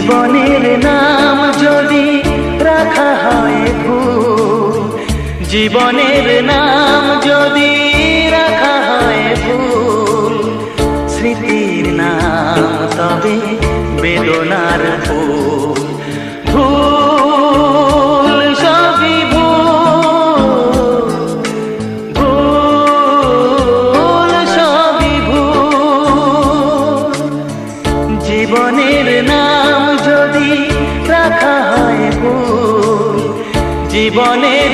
জীবনের নাম যদি রাখা হয় ভুল, জীবনের নাম যদি রাখা হয় ভুল, স্মৃতির নাম তবে বেদনার ফুল। ভুল সবই ভুল, ভুল সবই ভুল। জীবনের নাম যদি রাখা হয় ভুল, জীবনের